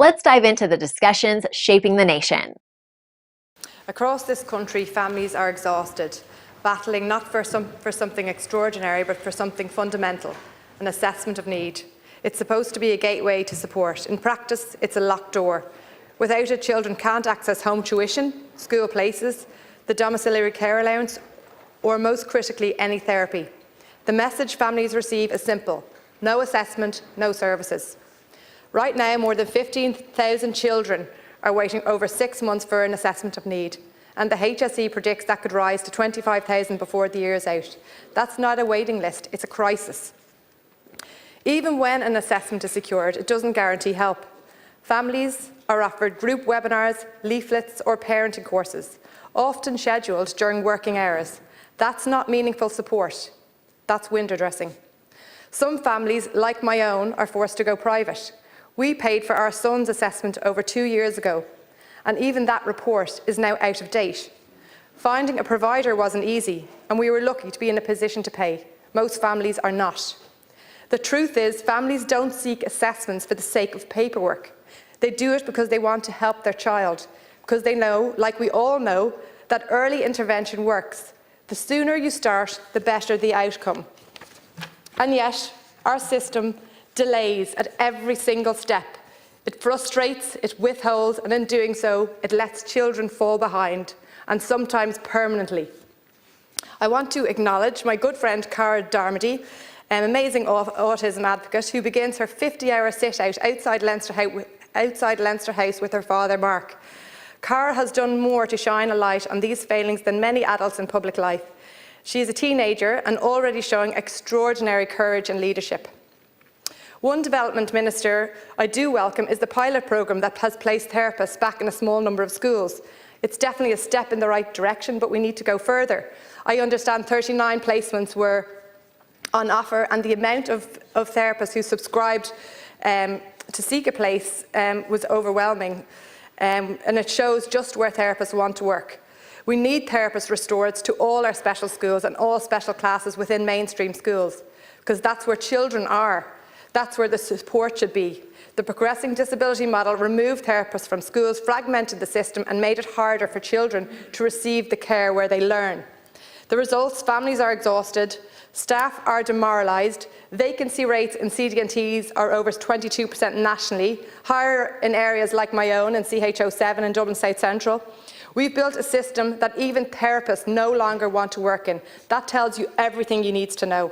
Let's dive into the discussions shaping the nation. Across this country, families are exhausted, battling not for something extraordinary, but for something fundamental, an assessment of need. It's supposed to be a gateway to support. In practice, it's a locked door. Without it, children can't access home tuition, school places, the domiciliary care allowance, or most critically, any therapy. The message families receive is simple: no assessment, no services. Right now, more than 15,000 children are waiting over 6 months for an assessment of need, and the HSE predicts that could rise to 25,000 before the year is out. That's not a waiting list, it's a crisis. Even when an assessment is secured, it doesn't guarantee help. Families are offered group webinars, leaflets or parenting courses, often scheduled during working hours. That's not meaningful support, that's window dressing. Some families, like my own, are forced to go private. We paid for our son's assessment over 2 years ago, and even that report is now out of date. Finding a provider wasn't easy, and we were lucky to be in a position to pay. Most families are not. The truth is, families don't seek assessments for the sake of paperwork. They do it because they want to help their child, because they know, like we all know, that early intervention works. The sooner you start, the better the outcome. And yet, our system delays at every single step. It frustrates, it withholds, and in doing so, it lets children fall behind, and sometimes permanently. I want to acknowledge my good friend Catherine Ardagh, an amazing autism advocate who begins her 50-hour sit-out outside Leinster House with her father, Mark. Cara has done more to shine a light on these failings than many adults in public life. She is a teenager and already showing extraordinary courage and leadership. One development minister I do welcome is the pilot programme that has placed therapists back in a small number of schools. It's definitely a step in the right direction, but we need to go further. I understand 39 placements were on offer, and the amount of therapists who subscribed to seek a place was overwhelming, and it shows just where therapists want to work. We need therapists restored to all our special schools and all special classes within mainstream schools, because that's where children are. That's where the support should be. The progressing disability model removed therapists from schools, fragmented the system, and made it harder for children to receive the care where they learn. The results: families are exhausted, staff are demoralised, vacancy rates in CDNTs are over 22% nationally, higher in areas like my own in CHO7 in Dublin South Central. We've built a system that even therapists no longer want to work in. That tells you everything you need to know.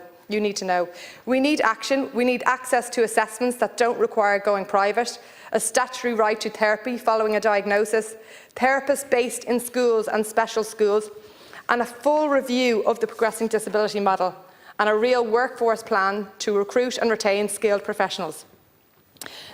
We need action. We need access to assessments that don't require going private, a statutory right to therapy following a diagnosis, therapists based in schools and special schools, and a full review of the progressing disability model, and a real workforce plan to recruit and retain skilled professionals.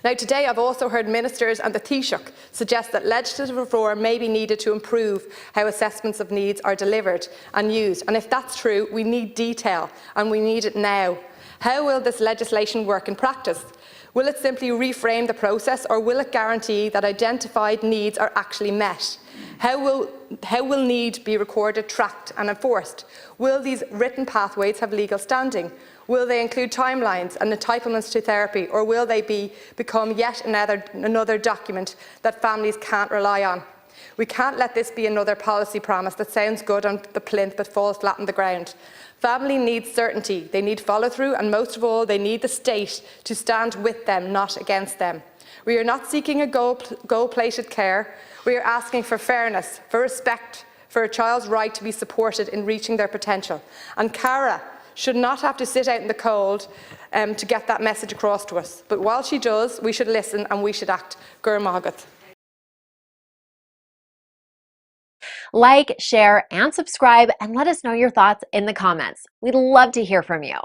Now, today I've also heard ministers and the Taoiseach suggest that legislative reform may be needed to improve how assessments of needs are delivered and used. And if that's true, we need detail, and we need it now. How will this legislation work in practice? Will it simply reframe the process, or will it guarantee that identified needs are actually met? How will need be recorded, tracked and enforced? Will these written pathways have legal standing? Will they include timelines and entitlements to therapy, or will they become yet another document that families can't rely on? We can't let this be another policy promise that sounds good on the plinth but falls flat on the ground. Family needs certainty, they need follow-through, and most of all, they need the state to stand with them, not against them. We are not seeking a gold-plated care. We are asking for fairness, for respect, for a child's right to be supported in reaching their potential. And Cara should not have to sit out in the cold to get that message across to us. But while she does, we should listen and we should act. Gur Magat. Like, share, and subscribe, and let us know your thoughts in the comments. We'd love to hear from you.